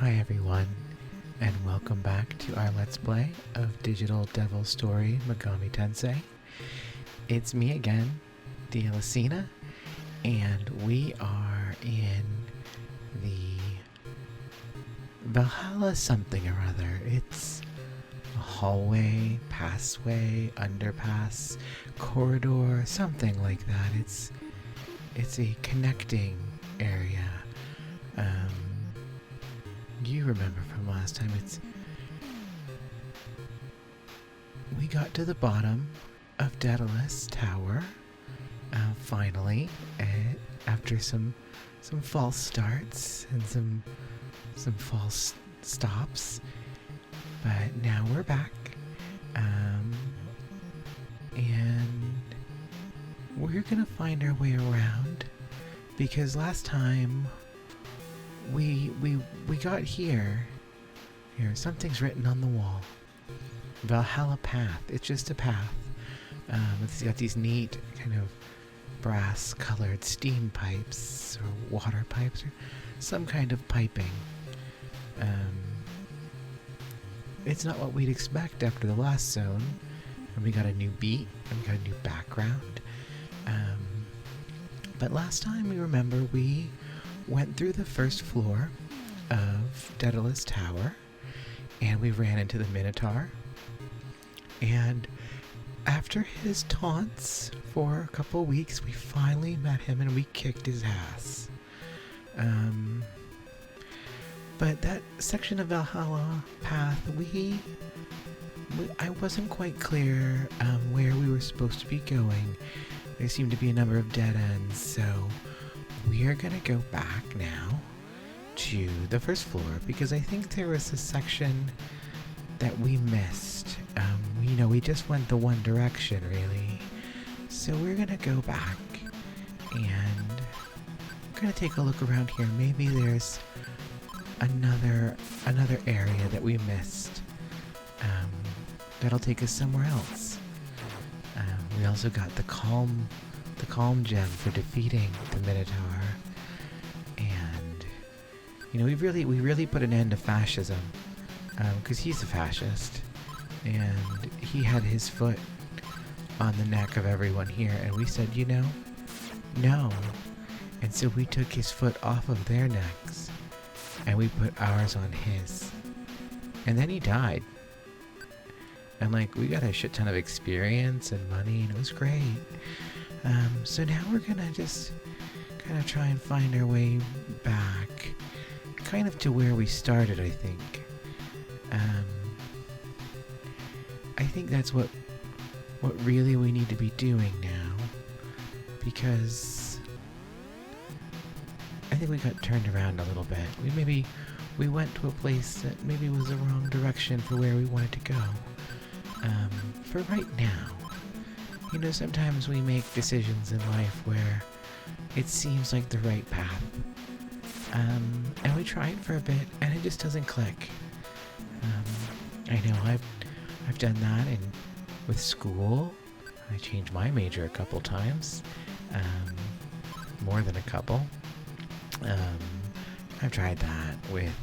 Hi everyone, and welcome back to our Let's Play of Digital Devil Story Megami Tensei. It's me again, Dialicina, and we are in the Valhalla something or other. It's a hallway, passway, underpass, corridor, something like that. It's a connecting area. You remember from last time, we got to the bottom of Daedalus Tower, finally, after some false starts and some false stops, but now we're back, and we're gonna find our way around, because last time we got here. Something's written on the wall. Valhalla path. It's just a path. It's got these neat kind of brass-colored steam pipes or water pipes or some kind of piping. It's not what we'd expect after the last zone. And we got a new beat and we got a new background. But last time we remember we went through the first floor of Daedalus Tower, and we ran into the Minotaur. And after his taunts for a couple weeks, we finally met him and we kicked his ass. But that section of Valhalla path, I wasn't quite clear where we were supposed to be going. There seemed to be a number of dead ends, so we are going to go back now to the first floor, because I think there was a section that we missed. We just went the one direction, really. So we're going to go back, and we're going to take a look around here. Maybe there's another area that we missed that'll take us somewhere else. We also got the calm gem for defeating the Minotaur, and we really put an end to fascism, because he's a fascist, and he had his foot on the neck of everyone here, and we said, no, and so we took his foot off of their necks, and we put ours on his, and then he died. And we got a shit ton of experience and money, and it was great. So now we're gonna just kind of try and find our way back, kind of to where we started, I think. I think that's what really we need to be doing now, because I think we got turned around a little bit. We went to a place that maybe was the wrong direction for where we wanted to go. For right now, sometimes we make decisions in life where it seems like the right path, and we try it for a bit, and it just doesn't click. I know I've done that with school. I changed my major a couple times, more than a couple. I've tried that with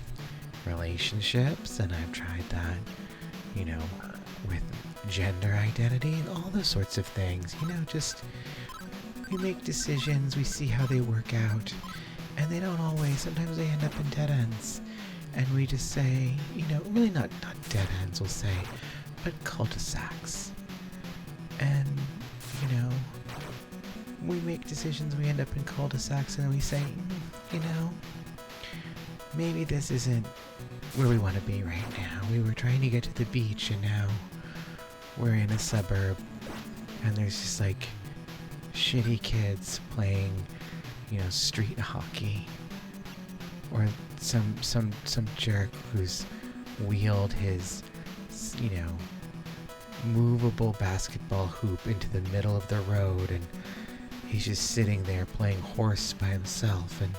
relationships, and I've tried that, with gender identity and all those sorts of things. Just we make decisions, we see how they work out, and they don't always. Sometimes they end up in dead ends, and we just say, really not dead ends, we'll say, but cul-de-sacs. And we make decisions, we end up in cul-de-sacs, and then we say, maybe this isn't where we want to be right now. We were trying to get to the beach, and now we're in a suburb, and there's just shitty kids playing, street hockey, or some jerk who's wheeled his, movable basketball hoop into the middle of the road, and he's just sitting there playing horse by himself, and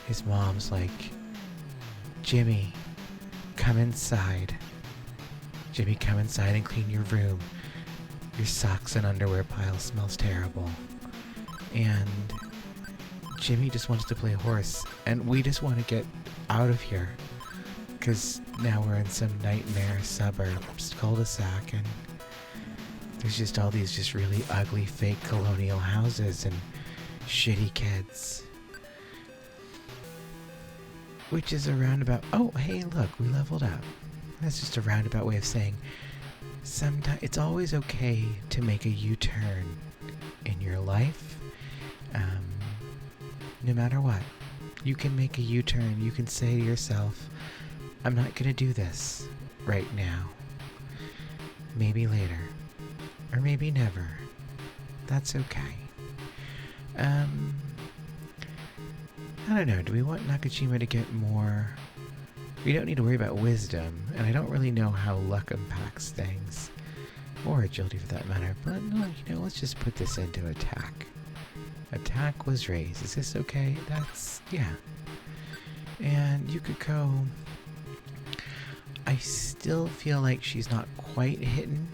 his mom's like, Jimmy, come inside. Jimmy, come inside and clean your room. Your socks and underwear pile smells terrible. And Jimmy just wants to play horse, and we just want to get out of here. Because now we're in some nightmare suburbs cul-de-sac, and there's just all these just really ugly fake colonial houses and shitty kids. Which is a roundabout. Oh, hey, look, we leveled up. That's just a roundabout way of saying sometimes it's always okay to make a U-turn in your life. No matter what, you can make a U-turn. You can say to yourself, I'm not going to do this right now. Maybe later. Or maybe never. That's okay. I don't know. Do we want Nakajima to get more? We don't need to worry about wisdom, and I don't really know how luck impacts things. Or agility for that matter. But no, let's just put this into attack. Attack was raised. Is this okay? Yeah. And Yumiko, I still feel like she's not quite hitting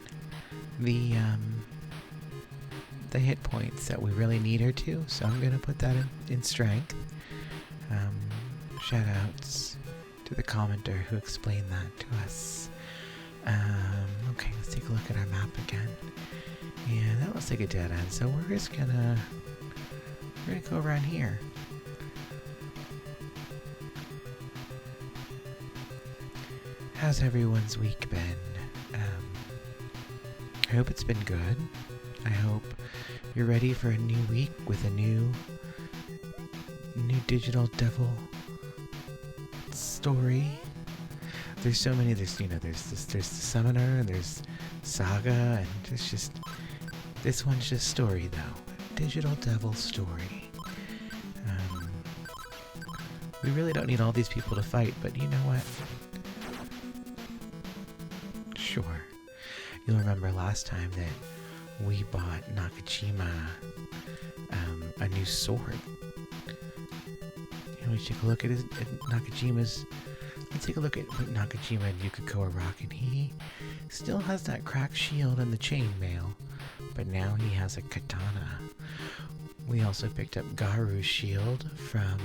the hit points that we really need her to, so I'm gonna put that in strength. Shout outs to the commenter who explained that to us. Okay, let's take a look at our map again. And that looks like a dead end, so we're gonna go around here. How's everyone's week been? I hope it's been good. I hope you're ready for a new week with a new digital devil story. There's so many. There's the Summoner, and there's Saga, and it's just this one's just story though. Digital devil story. We really don't need all these people to fight, but you know what? Sure. You'll remember last time that we bought Nakajima a new sword. We take a look at Nakajima's. Let's take a look at what Nakajima and Yumiko are rocking. He still has that cracked shield and the chainmail, but now he has a katana. We also picked up Garu's shield from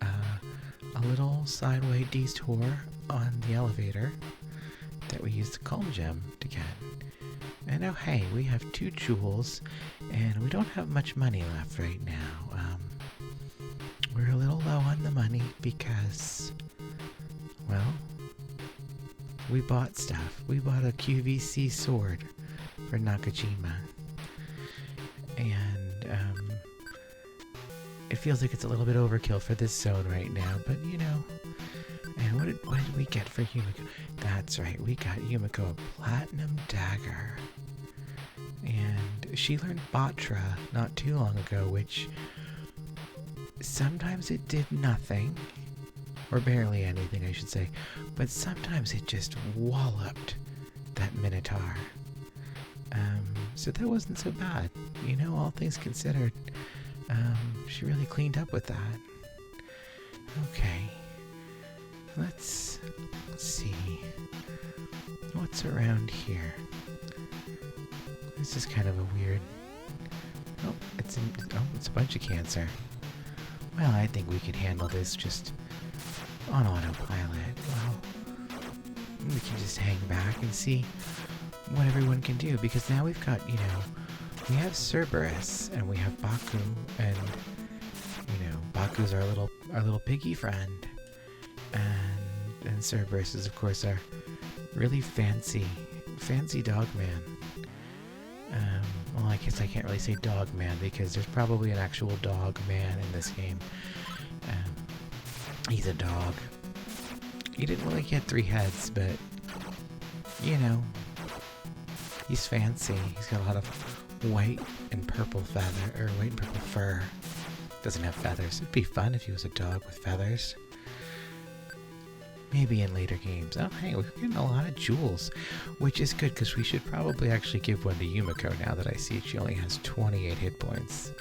a little sideway detour on the elevator that we used the calm gem to get. And now, hey, we have 2 jewels, and we don't have much money left right now. We're a little low on the money because, well, we bought stuff. We bought a QVC sword for Nakajima. And, it feels like it's a little bit overkill for this zone right now, but you know. And what did we get for Yumiko? That's right, we got Yumiko a platinum dagger. And she learned Batra not too long ago, which sometimes it did nothing, or barely anything I should say, but sometimes it just walloped that Minotaur. So that wasn't so bad. You know, all things considered, she really cleaned up with that. Okay. Let's see. What's around here? This is kind of a weird... Oh, it's a bunch of cancer. Well, I think we can handle this just on autopilot. Well, we can just hang back and see what everyone can do, because now we've got, you know, we have Cerberus and we have Baku, and you know, Baku's our little piggy friend, and Cerberus is of course our really fancy dog man. Well, I guess I can't really say dog man because there's probably an actual dog man in this game. He's a dog. He didn't really get 3 heads, but you know, he's fancy. He's got a lot of white and purple fur. Doesn't have feathers. It'd be fun if he was a dog with feathers. Maybe in later games. Oh, hey, we're getting a lot of jewels, which is good because we should probably actually give one to Yumiko now that I see she only has 28 hit points.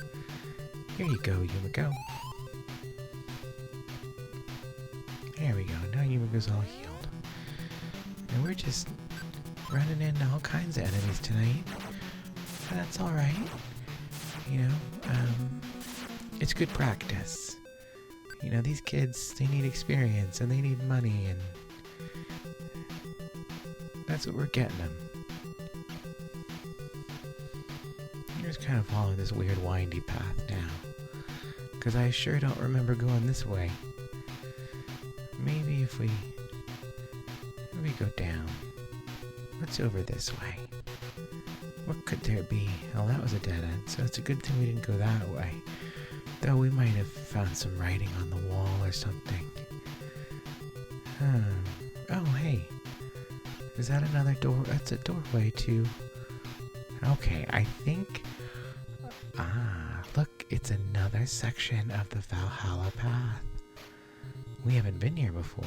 Here you go, Yumiko. There we go. Now Yumiko's all healed. And we're just running into all kinds of enemies tonight. But that's alright. You know, It's good practice. You know, these kids, they need experience and they need money, and that's what we're getting them. You're just kind of following this weird windy path now, because I sure don't remember going this way. Maybe if we go down. What's over this way? What could there be? Oh, that was a dead end, so it's a good thing we didn't go that way. Though we might have found some writing on the wall or something. Oh, hey. Is that another door? That's a doorway to... Okay, I think... look, it's another section of the Valhalla path. We haven't been here before.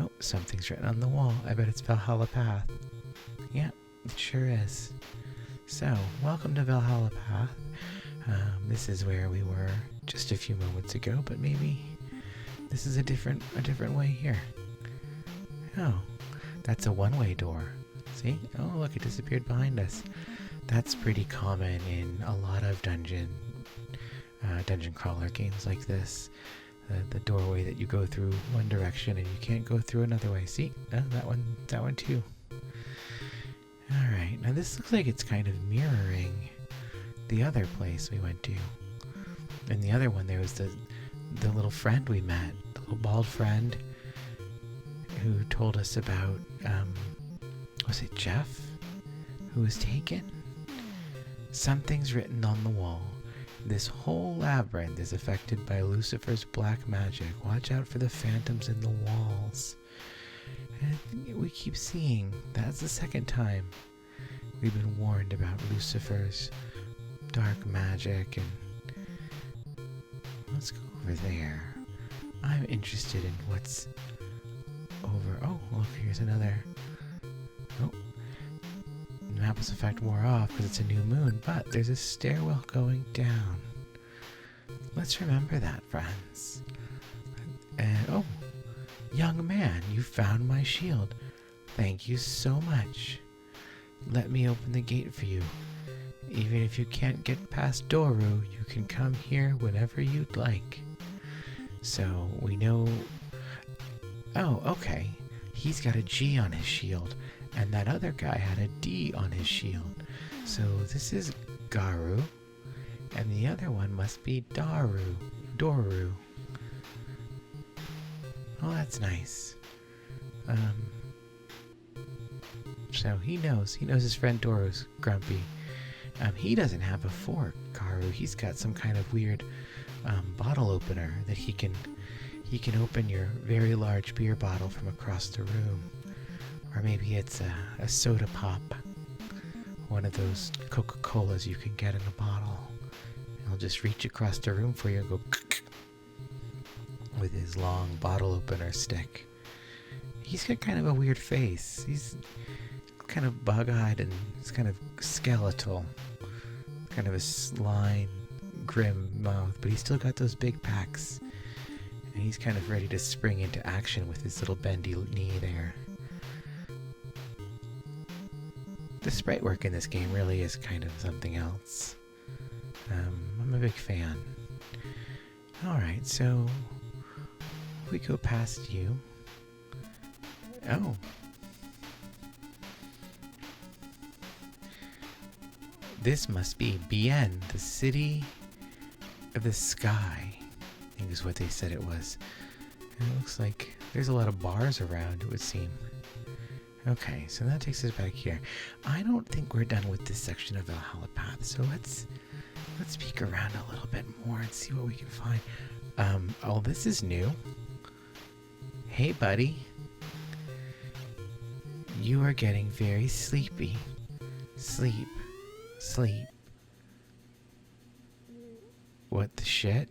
Oh, something's written on the wall. I bet it's Valhalla path. Yeah, it sure is. So, welcome to Valhalla path. This is where we were just a few moments ago, but maybe this is a different way here. Oh, that's a one-way door. See? Oh, look, it disappeared behind us. That's pretty common in a lot of dungeon crawler games like this. The doorway that you go through one direction and you can't go through another way. See? Oh, that one too. Alright, now this looks like it's kind of mirroring the other place we went to. In the other one there was the little friend we met, the little bald friend who told us about, was it Jeff who was taken? Something's written on the wall. This whole labyrinth is affected by Lucifer's black magic. Watch out for the phantoms in the walls. And we keep seeing, that's the second time we've been warned about Lucifer's dark magic. And let's go over there. I'm interested in what's over. Oh, look, here's another. Oh, the map was in fact more off because it's a new moon, but there's a stairwell going down. Let's remember that, friends. And oh, young man, you found my shield. Thank you so much. Let me open the gate for you. Even if you can't get past Doru, you can come here whenever you'd like. So we know... Oh, okay. He's got a G on his shield, and that other guy had a D on his shield. So this is Garu, and the other one must be Doru. Oh, that's nice. So he knows his friend Doru's grumpy. He doesn't have a fork, Garu. He's got some kind of weird bottle opener that he can open your very large beer bottle from across the room. Or maybe it's a soda pop. One of those Coca-Colas you can get in a bottle. He'll just reach across the room for you and go with his long bottle opener stick. He's got kind of a weird face. He's kind of bug-eyed and he's kind of skeletal. Kind of a sly, grim mouth, but he's still got those big packs. And he's kind of ready to spring into action with his little bendy knee there. The sprite work in this game really is kind of something else. I'm a big fan. Alright, so if we go past you... Oh. This must be Bien, the city of the sky, I think is what they said it was. And it looks like there's a lot of bars around, it would seem. Okay, so that takes us back here. I don't think we're done with this section of Valhalla Path, so let's peek around a little bit more and see what we can find. Oh, this is new. Hey, buddy. You are getting very sleepy. Sleep. Sleep. What the shit?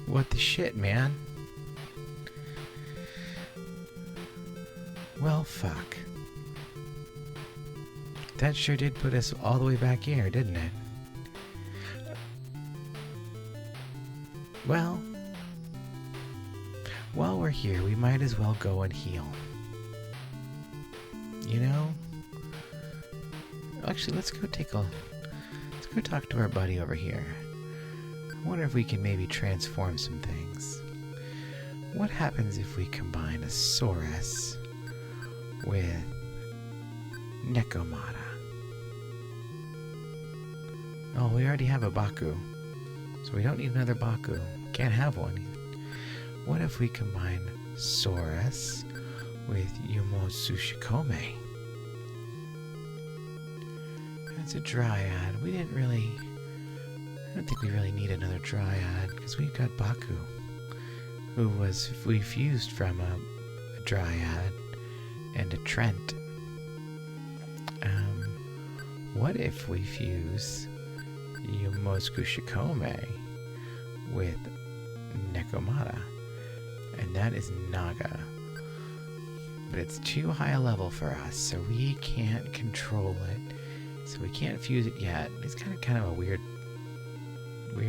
What the shit, man? Well, fuck. That sure did put us all the way back here, didn't it? Well, while we're here, we might as well go and heal. You know, Actually, let's go talk to our buddy over here. I wonder if we can maybe transform some things. What happens if we combine a Saurus with Nekomata? Oh, we already have a Baku, so we don't need another Baku. Can't have one. What if we combine Saurus with Yumosushikome? That's a Dryad. I don't think we really need another Dryad, because we've got Baku, who we fused from a Dryad and a Trent. What if we fuse Yumosushikome with Nekomata? And that is Naga. But it's too high a level for us, so we can't control it. So we can't fuse it yet. It's kind of a weird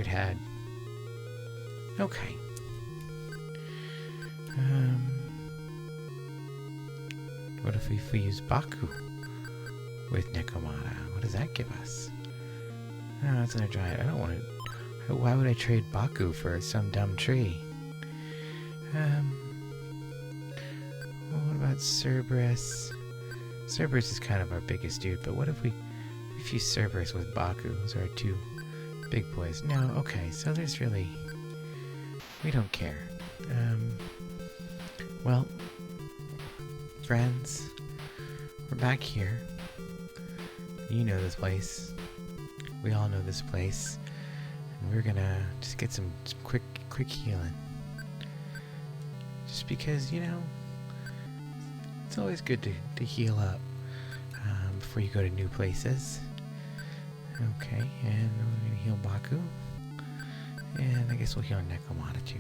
head. Okay. What if we fuse Baku with Nekomata? What does that give us? Oh, that's another Dryad. I don't want to... Why would I trade Baku for some dumb tree? Well, what about Cerberus? Cerberus is kind of our biggest dude, but what if we fuse Cerberus with Baku? Those are our two big boys. No, okay, so there's really... We don't care. Well, friends, we're back here. You know this place. We all know this place. And we're gonna just get some quick healing. Just because, you know, it's always good to heal up before you go to new places. Okay, and we're gonna heal Baku. And I guess we'll heal Nekomata too.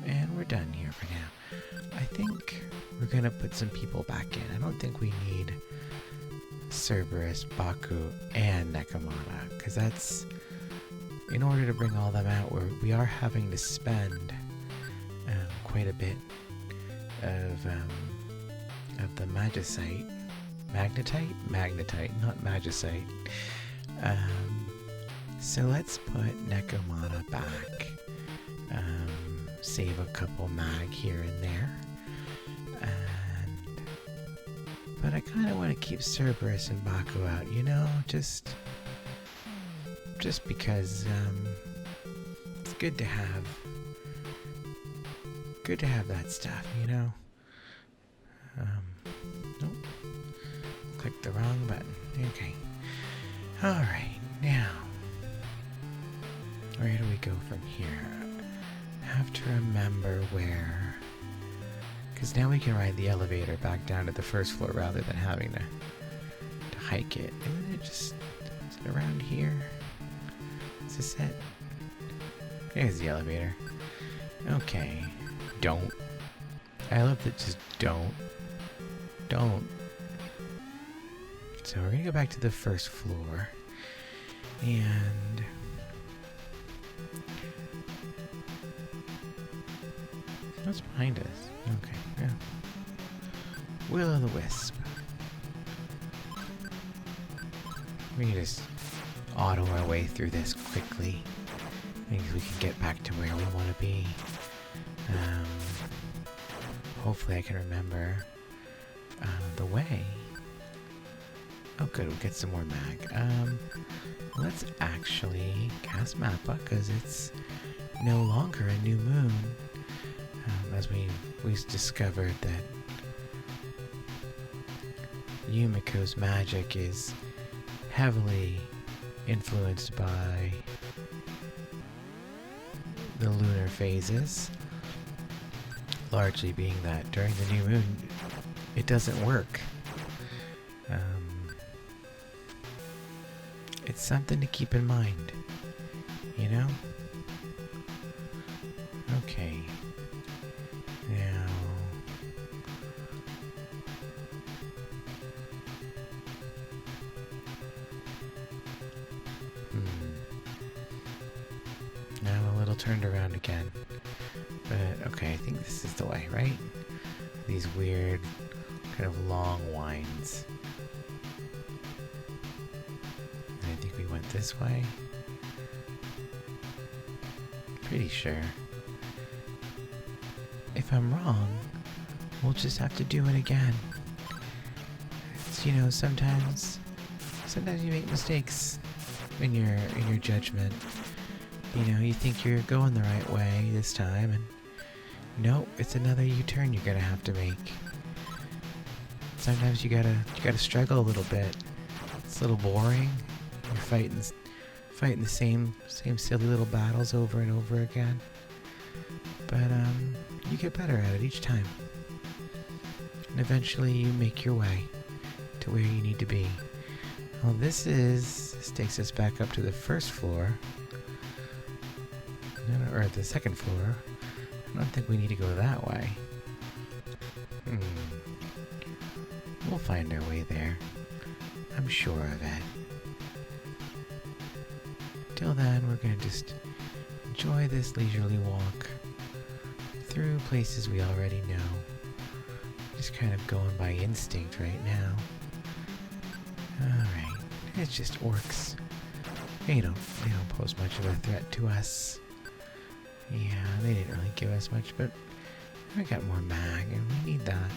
And we're done here for now. I think we're gonna put some people back in. I don't think we need Cerberus, Baku, and Nekomata, because that's, in order to bring all them out, we are having to spend quite a bit of the Magicite. Magnetite, not Magicite. So let's put Nekomata back. Save a couple mag here and there. But I kind of want to keep Cerberus and Baku out, you know? Just because it's good to have that stuff, you know? Nope. Click the wrong button. Okay. Alright, now. Where do we go from here? I have to remember where... Because now we can ride the elevator back down to the first floor rather than having to hike it. Isn't it just... Is it around here? Is this it? There's the elevator. Okay. Don't. I love that just don't. Don't. So we're gonna go back to the first floor. And... What's behind us? Okay, yeah. Will-o'-the-wisp. We can just auto our way through this quickly. I think we can get back to where we want to be. Hopefully I can remember the way. Oh good, we'll get some more mag. Let's actually cast Mappa, because it's no longer a new moon. As we discovered that Yumiko's magic is heavily influenced by the lunar phases, largely being that during the new moon it doesn't work. It's something to keep in mind, you know? Okay. Now... Now I'm a little turned around again. But, okay, I think this is the way, right? These weird, kind of long winds. this way? Pretty sure. If I'm wrong, we'll just have to do it again. It's, you know, sometimes you make mistakes in your judgment. You know, you think you're going the right way this time, and nope, it's another U-turn you're gonna have to make. Sometimes you gotta struggle a little bit. It's a little boring. You're fighting the same silly little battles over and over again. But you get better at it each time. And eventually you make your way to where you need to be. Well, this takes us back up to the first floor. Or the second floor. I don't think we need to go that way. We'll find our way there. I'm sure of it. Till then, we're gonna just enjoy this leisurely walk through places we already know. Just kind of going by instinct right now. Alright, it's just orcs. They don't pose much of a threat to us. Yeah, they didn't really give us much, but we got more mag, and we need that.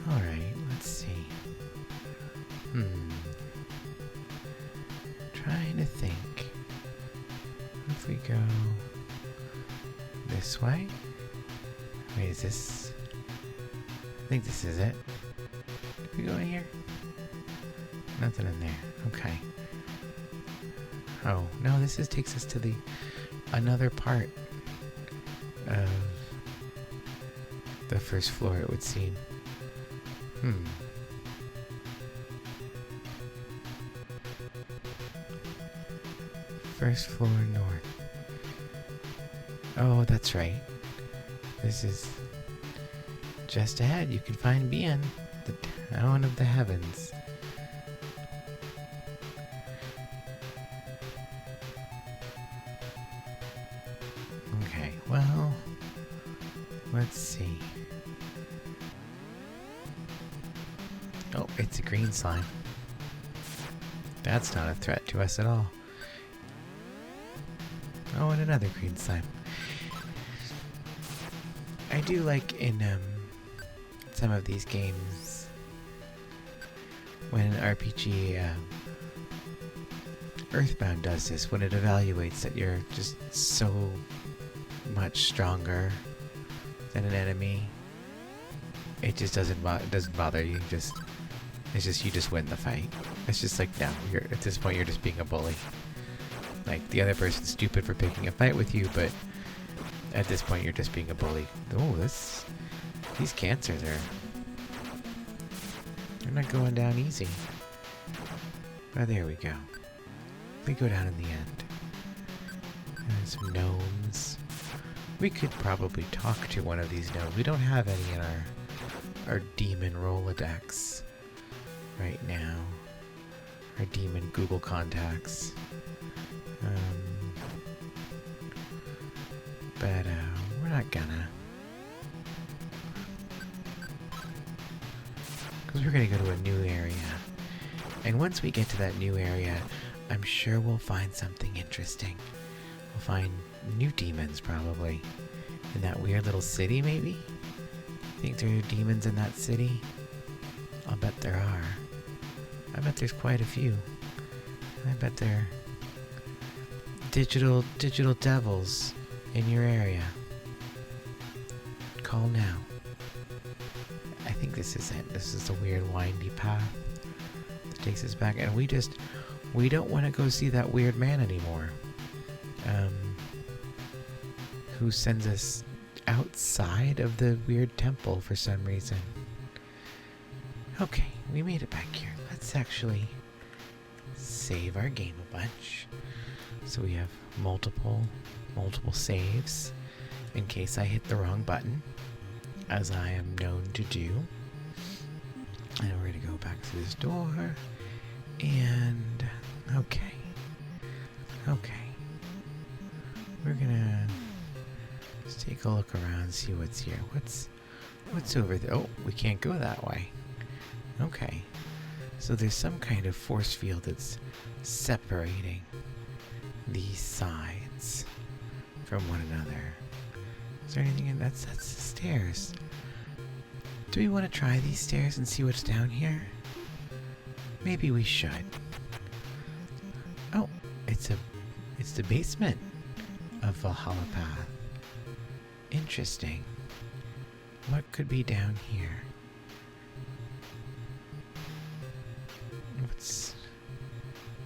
Alright, let's see. Trying to think. If we go this way? Wait, is this? I think this is it. Did we go in here? Nothing in there. Okay. Oh, no, this takes us to another part of the first floor, it would seem. First floor north. Oh, that's right. This is just ahead. You can find Bien, the town of the heavens. Okay, well, let's see. Oh, it's a green slime. That's not a threat to us at all. Oh, and another green slime. I do like in some of these games when an RPG Earthbound does this, when it evaluates that you're just so much stronger than an enemy. It just doesn't bother you. It's just you just win the fight. It's just like, no, at this point you're just being a bully. Like, the other person's stupid for picking a fight with you, but at this point you're just being a bully. Oh, these cancers they're not going down easy. Oh, there we go. We go down in the end. There's some gnomes. We could probably talk to one of these gnomes. We don't have any in our demon Rolodex right now. Our demon Google contacts. But we're not gonna. Because we're gonna go to a new area. And once we get to that new area, I'm sure we'll find something interesting. We'll find new demons, probably. In that weird little city, maybe? Think there are demons in that city? I'll bet there are. I bet there's quite a few. I bet they're digital devils in your area. Call now. I think this is it. This is the weird windy path that takes us back, and we don't want to go see that weird man anymore. Who sends us outside of the weird temple for some reason. Okay, we made it back here. Let's actually save our game a bunch. So we have multiple saves in case I hit the wrong button, as I am known to do. And we're gonna go back to this door, and okay. We're gonna just take a look around, see what's here. What's over there? Oh, we can't go that way. Okay. So there's some kind of force field that's separating these sides from one another. Is there anything in that's the stairs? Do we want to try these stairs and see what's down here? Maybe we should. Oh, it's the basement of Valhalla Path. Interesting. What could be down here?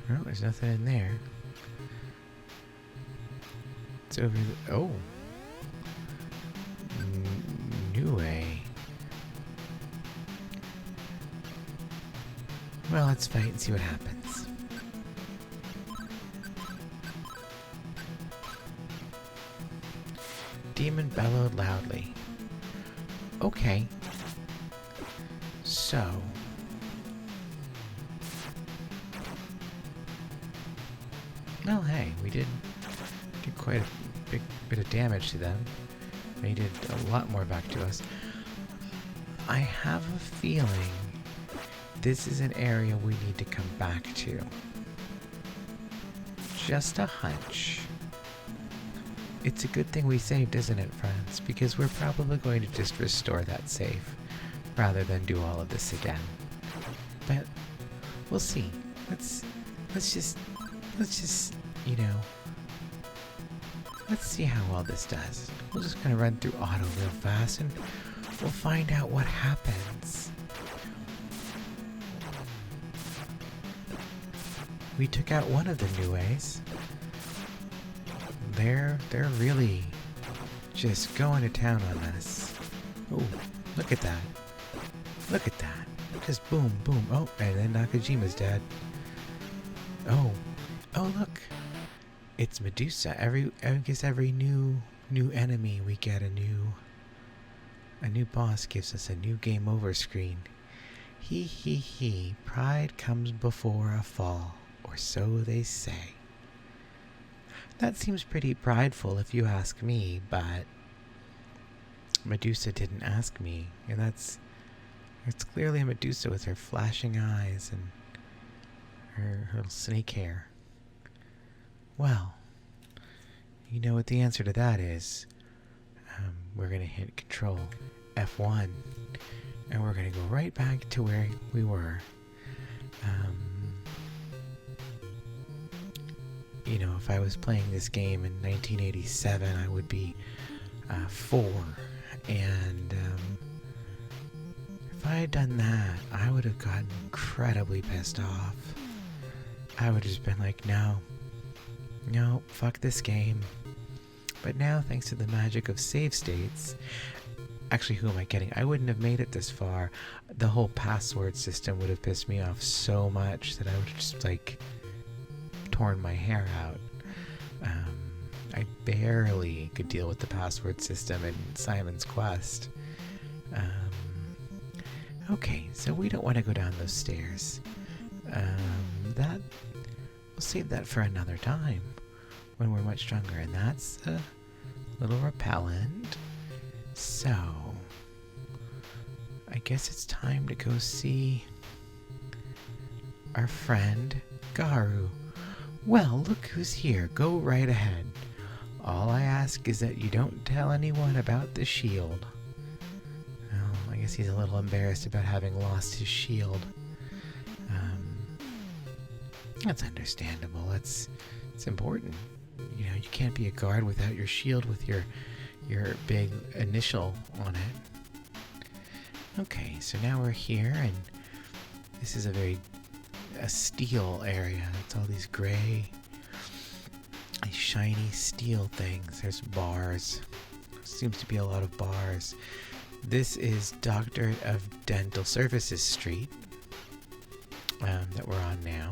Oh, there's nothing in there. It's over the... Oh! New way. Well, let's fight and see what happens. Demon bellowed loudly. Okay. So... Well, hey, we did quite a big bit of damage to them. They did a lot more back to us. I have a feeling this is an area we need to come back to. Just a hunch. It's a good thing we saved, isn't it, friends? Because we're probably going to just restore that save rather than do all of this again. But we'll see. Let's just, you know, let's see how well this does. We'll just kind of run through auto real fast and we'll find out what happens. We took out one of the new ways. They're really just going to town on us. Oh, look at that. Look at that. Just boom, boom. Oh, and then Nakajima's dead. Oh, look. It's Medusa. I guess every new enemy we get a new boss gives us a new game over screen. He. Pride comes before a fall, or so they say. That seems pretty prideful if you ask me, but Medusa didn't ask me, and it's clearly a Medusa with her flashing eyes and her snake hair. Well, you know what the answer to that is. We're going to hit Control F1, and we're going to go right back to where we were. You know, if I was playing this game in 1987, I would be 4, and if I had done that, I would have gotten incredibly pissed off. I would have just been like, no, fuck this game. But now, thanks to the magic of save states, actually, who am I kidding? I wouldn't have made it this far. The whole password system would have pissed me off so much that I would have just, like, torn my hair out. I barely could deal with the password system in Simon's Quest. Okay, so we don't want to go down those stairs. We'll save that for another time when we're much stronger, and that's a little repellent. So I guess it's time to go see our friend Garu. Well, look who's here. Go right ahead. All I ask is that you don't tell anyone about the shield. Well, I guess he's a little embarrassed about having lost his shield. That's understandable. It's important. You know, you can't be a guard without your shield with your big initial on it. Okay, so now we're here, and this is a steel area. It's all these gray, shiny steel things. There's bars. Seems to be a lot of bars. This is Doctorate of Dental Services Street that we're on now.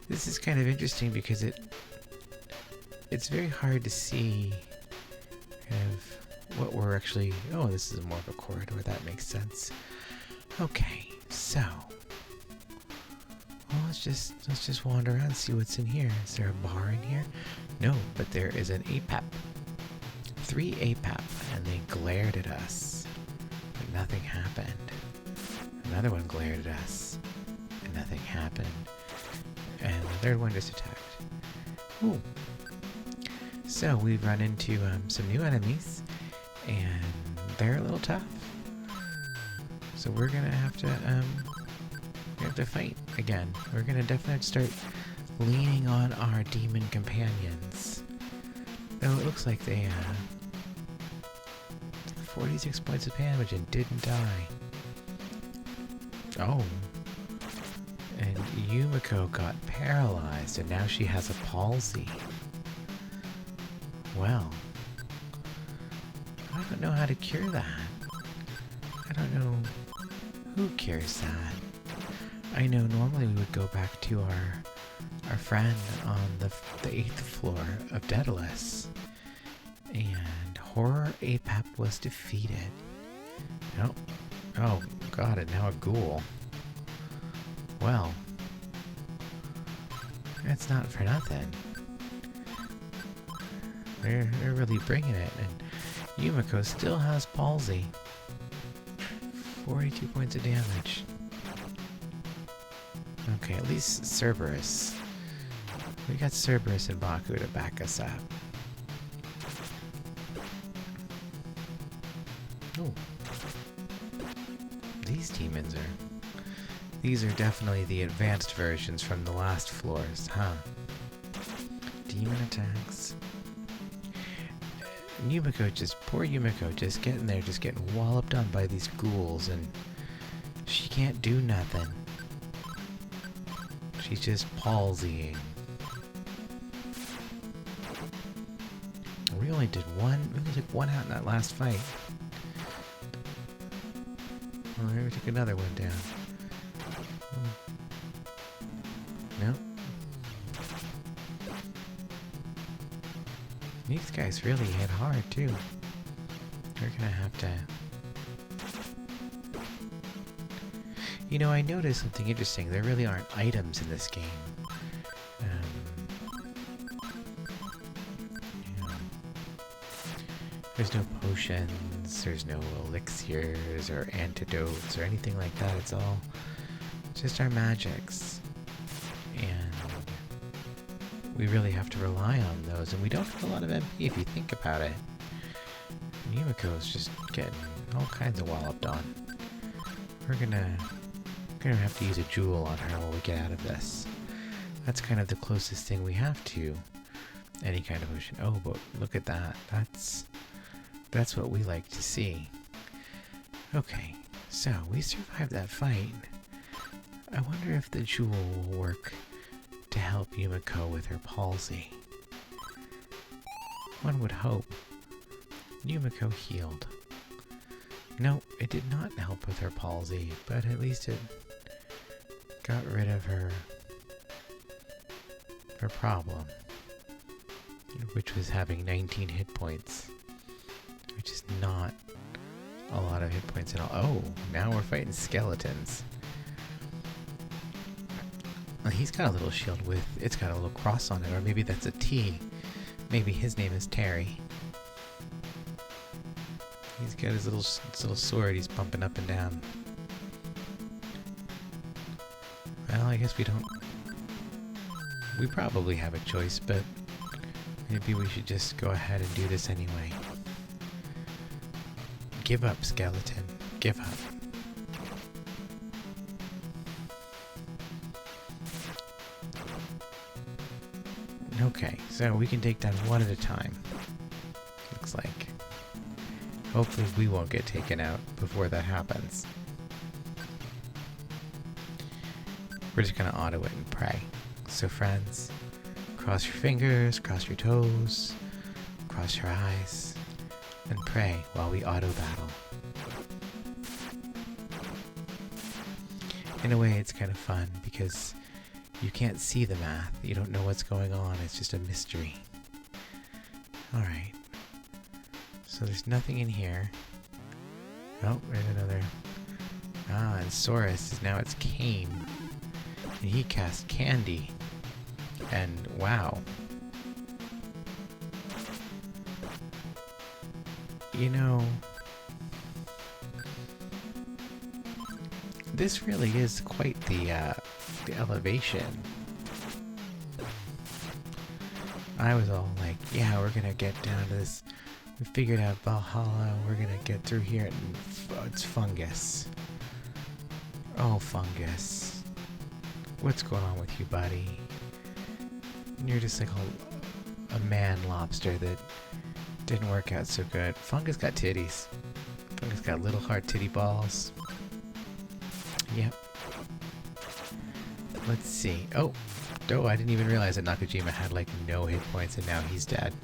This is kind of interesting because it's very hard to see kind of what we're actually... Oh, this is more of a corridor. That makes sense. Okay, so well, let's just wander around and see what's in here. Is there a bar in here? No, but there is an APAP. 3 APAP, and they glared at us, but nothing happened. another one glared at us, and nothing happened. And the third one just attacked. Ooh. So we've run into some new enemies, and they're a little tough. So we're gonna have to fight again. We're gonna definitely have to start leaning on our demon companions. Though it looks like they 46 points of damage and didn't die. Oh. And Yumiko got paralyzed and now she has a palsy. Well, I don't know how to cure that. I don't know who cures that. I know normally we would go back to our friend on the 8th floor of Daedalus, and Horror Apep was defeated. No. Oh, God, and now a ghoul. Well, that's not for nothing. They're really bringing it, and Yumiko still has palsy. 42 points of damage. Okay, at least Cerberus. We got Cerberus and Baku to back us up. Oh. These demons these are definitely the advanced versions from the last floors, huh? Demon attacks. Poor Yumiko, just getting there, just getting walloped on by these ghouls, and she can't do nothing. She's just palsying. We only took one out in that last fight. Well, here we took another one down. Nope. These guys really hit hard too. We're gonna have to... You know, I noticed something interesting. There really aren't items in this game. There's no potions, there's no elixirs or antidotes or anything like that. It's all just our magics. And we really have to rely on those, and we don't have a lot of MP if you think about it. Yumiko's just getting all kinds of walloped on. We're gonna have to use a jewel on her when we get out of this. That's kind of the closest thing we have to any kind of potion. Oh, but look at that. That's what we like to see. Okay, so we survived that fight. I wonder if the jewel will work to help Yumiko with her palsy. One would hope. Yumiko healed. No, it did not help with her palsy, but at least it got rid of her problem, which was having 19 hit points, which is not a lot of hit points at all. Oh, now we're fighting skeletons. Well, he's got a little shield it's got a little cross on it, or maybe that's a T. Maybe his name is Terry. He's got his little sword he's pumping up and down. Well, I guess we probably have a choice, but maybe we should just go ahead and do this anyway. Give up, skeleton. Give up. Okay, so we can take down one at a time. Looks like. Hopefully we won't get taken out before that happens. We're just gonna auto it and pray. So friends, cross your fingers, cross your toes, cross your eyes, and pray while we auto battle. In a way, it's kind of fun because you can't see the math. You don't know what's going on. It's just a mystery. Alright. So there's nothing in here. Oh, there's another. Ah, and Saurus is now its cane. And he cast Candy. And wow. You know, This really is quite the elevation. I was all like, yeah, we're gonna get down to this. We figured out Valhalla. We're gonna get through here, and it's fungus. Oh, fungus. What's going on with you, buddy? You're just like a man lobster that didn't work out so good. Fungus got titties. Fungus got little hard titty balls. Yep. Let's see. Oh, I didn't even realize that Nakajima had like no hit points and now he's dead.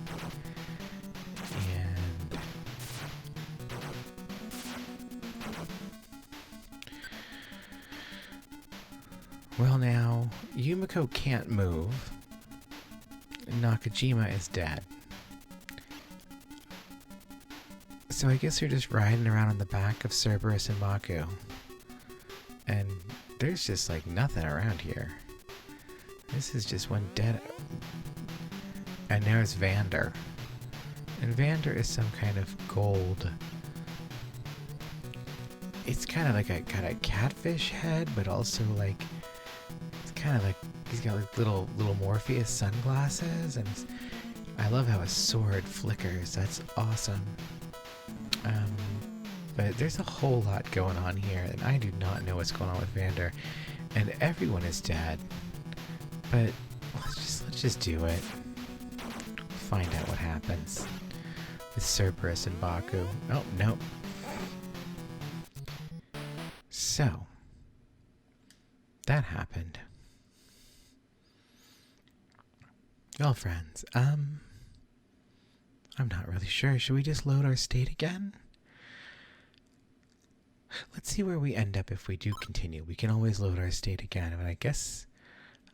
And well, now Yumiko can't move. Nakajima is dead. So I guess you're just riding around on the back of Cerberus and Baku. And there's just like nothing around here. This is just one dead... And there's Vander. And Vander is some kind of gold... It's kind of like got a catfish head, but also like... It's kind of like... He's got like little Morpheus sunglasses, and I love how his sword flickers. That's awesome. But there's a whole lot going on here, and I do not know what's going on with Vander. And everyone is dead. But let's just do it. Find out what happens with Cerberus and Baku. Oh, no. So, that happened. Well, friends, I'm not really sure. Should we just load our state again? Let's see where we end up if we do continue. We can always load our state again, but I guess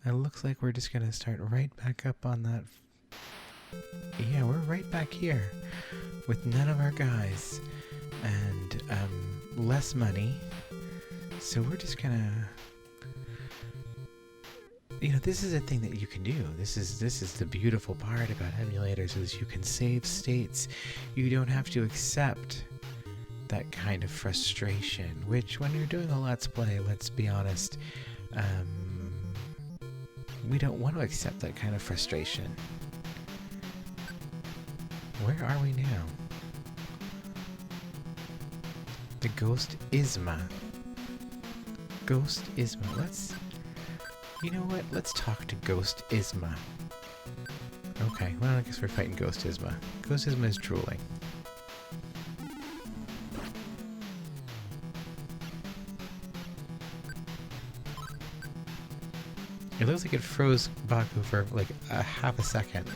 it looks like we're just going to start right back up on that. Yeah, we're right back here with none of our guys and less money. So we're just going to... You know, this is a thing that you can do. This is the beautiful part about emulators is you can save states. You don't have to accept that kind of frustration, which when you're doing a Let's Play, let's be honest, we don't want to accept that kind of frustration. Where are we now? The Ghost Isma. Ghost Isma. You know what? Let's talk to Ghost Isma. Okay, well, I guess we're fighting Ghost Isma. Ghost Isma is drooling. It looks like it froze Baku for like a half a second.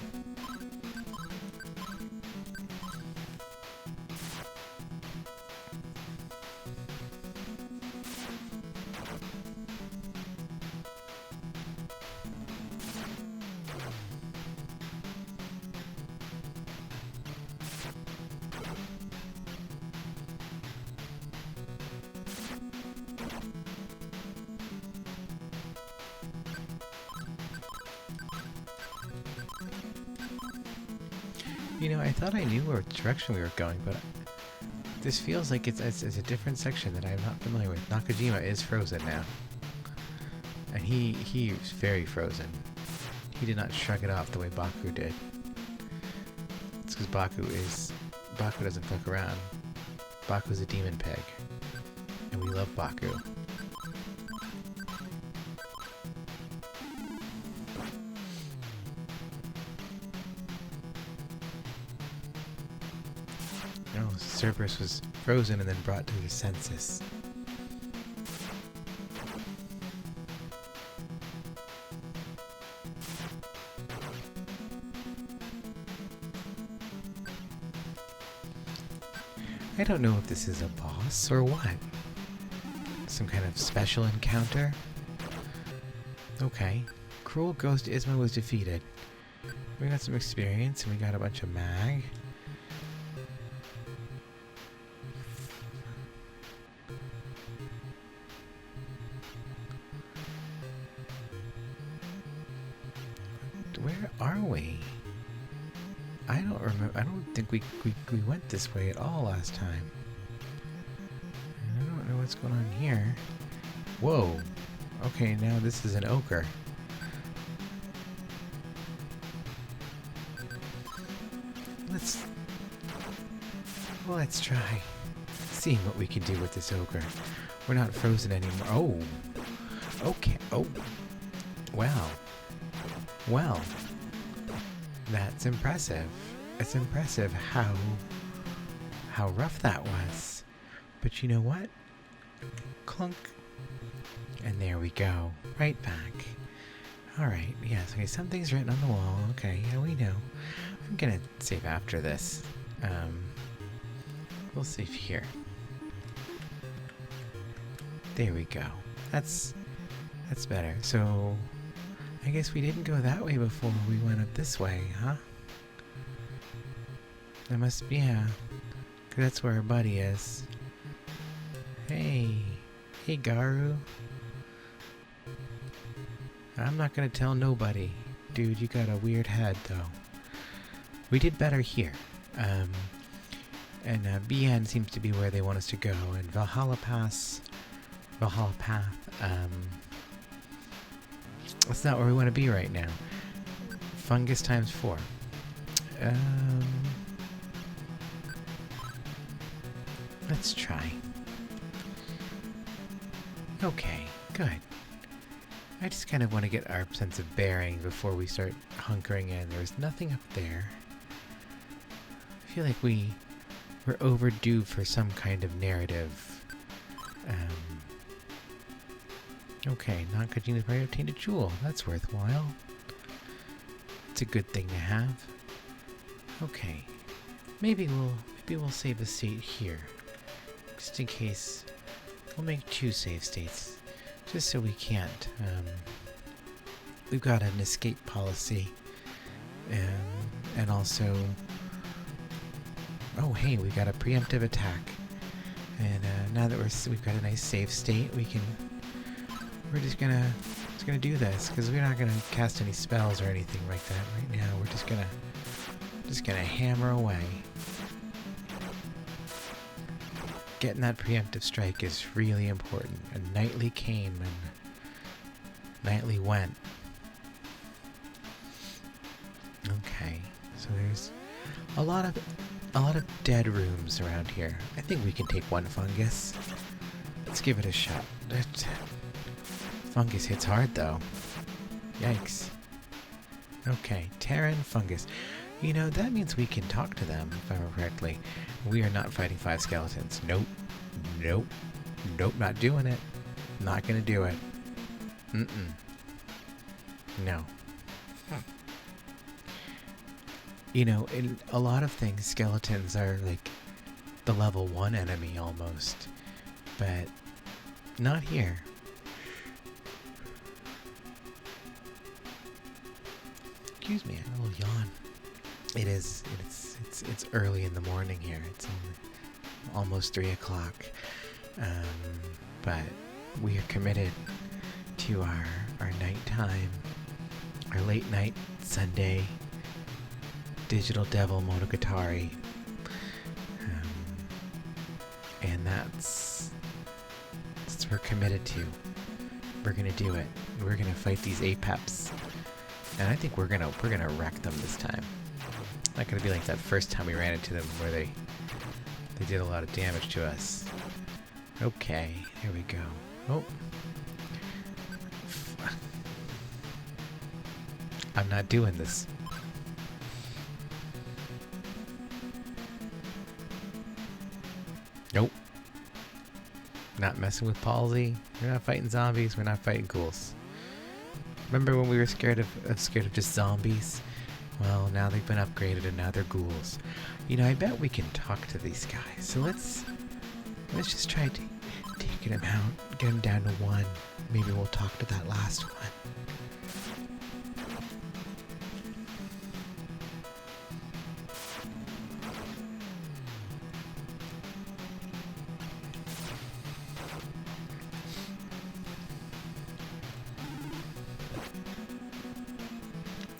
You know, I thought I knew what direction we were going, but this feels like it's a different section that I'm not familiar with. Nakajima is frozen now. And he's very frozen. He did not shrug it off the way Baku did. It's because Baku doesn't fuck around. Baku's a demon pig. And we love Baku. Cerberus was frozen and then brought to his senses. I don't know if this is a boss or what. Some kind of special encounter? Okay. Cruel Ghost Isma was defeated. We got some experience and we got a bunch of mag. Where are we? I don't remember. I don't think we went this way at all last time. And I don't know what's going on here. Whoa. Okay, now this is an ochre. Let's try seeing what we can do with this ochre. We're not frozen anymore. Oh. Okay. Oh. Well. Well. That's impressive. It's impressive how rough that was. But you know what? Clunk. And there we go. Right back. Alright, yes, okay, something's written on the wall. Okay, yeah, we know. I'm gonna save after this. We'll save here. There we go. That's better. So, I guess we didn't go that way before we went up this way, huh? That must be, yeah. 'Cause that's where our buddy is. Hey. Hey, Garu. I'm not gonna tell nobody. Dude, you got a weird head, though. We did better here. And BN seems to be where they want us to go. And Valhalla Path, that's not where we want to be right now. Fungus times 4. Let's try. Okay, good. I just kind of want to get our sense of bearing before we start hunkering in. There's nothing up there. I feel like we're overdue for some kind of narrative. Okay, Nakajima's party obtained a jewel. That's worthwhile. It's a good thing to have. Okay, maybe we'll save the state here, just in case. We'll make 2 save states. Just so we can't. We've got an escape policy, and also, oh hey, we got a preemptive attack, and now that we've got a nice save state, we're just gonna do this because we're not gonna cast any spells or anything like that right now. We're just gonna hammer away. Getting that preemptive strike is really important. And nightly came and nightly went. Okay, so there's a lot of dead rooms around here. I think we can take 1 fungus. Let's give it a shot. Fungus hits hard though. Yikes. Okay, Terran fungus. You know, that means we can talk to them, if I remember correctly. We are not fighting 5 skeletons. Nope. Nope. Nope, not doing it. Not gonna do it. No. You know, in a lot of things, skeletons are like the level 1 enemy almost. But not here. Excuse me, I had a little yawn. It's early in the morning here. It's almost 3 o'clock. But we are committed to our nighttime, our late night Sunday digital devil monogatari. And that's we're committed to. We're gonna do it. We're gonna fight these apeps. And I think we're gonna wreck them this time. Not gonna be like that first time we ran into them where they did a lot of damage to us. Okay, here we go. Oh. I'm not doing this. Nope. Not messing with palsy. We're not fighting zombies. We're not fighting ghouls. Remember when we were scared of just zombies? Well, now they've been upgraded and now they're ghouls. You know, I bet we can talk to these guys. So let's just try taking them out, get them down to 1. Maybe we'll talk to that last one.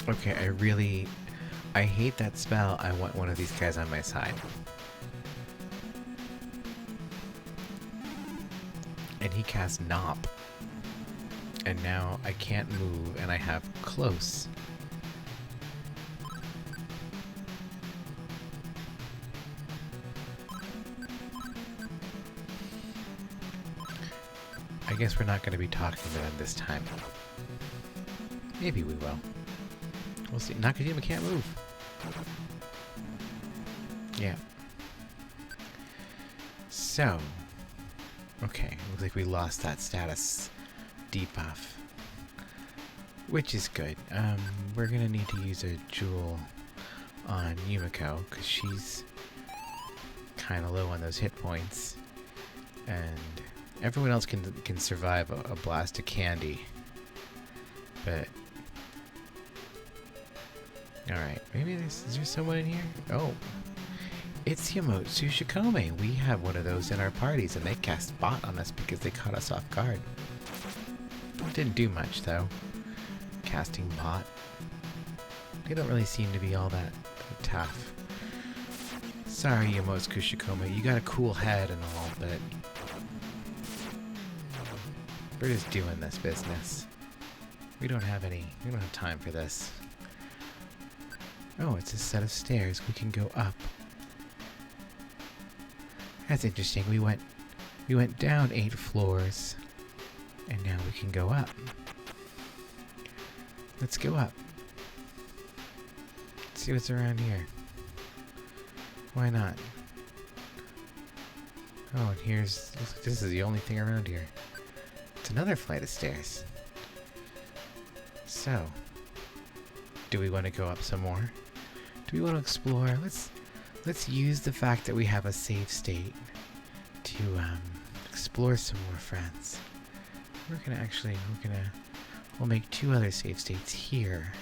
Okay, I hate that spell. I want one of these guys on my side. and he cast Nop. And now I can't move, and I have close. I guess we're not going to be talking to them this time. Maybe we will. We'll see. Nakajima can't move. Yeah. So. Okay, looks like we lost that status debuff. Which is good. We're going to need to use a jewel on Yumiko, because she's kind of low on those hit points. And everyone else can survive a blast of candy. But alright, maybe is there someone in here? Oh. It's Yamotsu Shikome. We have one of those in our parties, and they cast bot on us because they caught us off guard. Didn't do much though. Casting bot. They don't really seem to be all that tough. Sorry, Yamotsu Shikome. You got a cool head and all, but we're just doing this business. We don't have time for this. Oh, it's a set of stairs. We can go up. That's interesting. We went down 8 floors, and now we can go up. Let's go up. Let's see what's around here. Why not? Oh, and here's... This is the only thing around here. It's another flight of stairs. So, do we want to go up some more? Do we want to explore? Let's use the fact that we have a save state to explore some more, friends. We'll make 2 other save states here.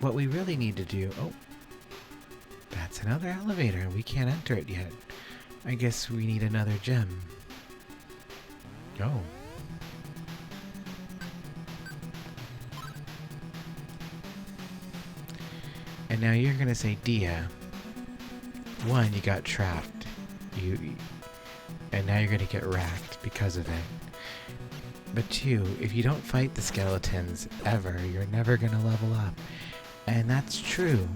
What we really need to do... Oh, that's another elevator, and we can't enter it yet. I guess we need another gem. Oh. And now you're gonna say, Dia, 1, you got trapped. And now you're gonna get racked because of it. But 2, if you don't fight the skeletons ever, you're never gonna level up. And that's true.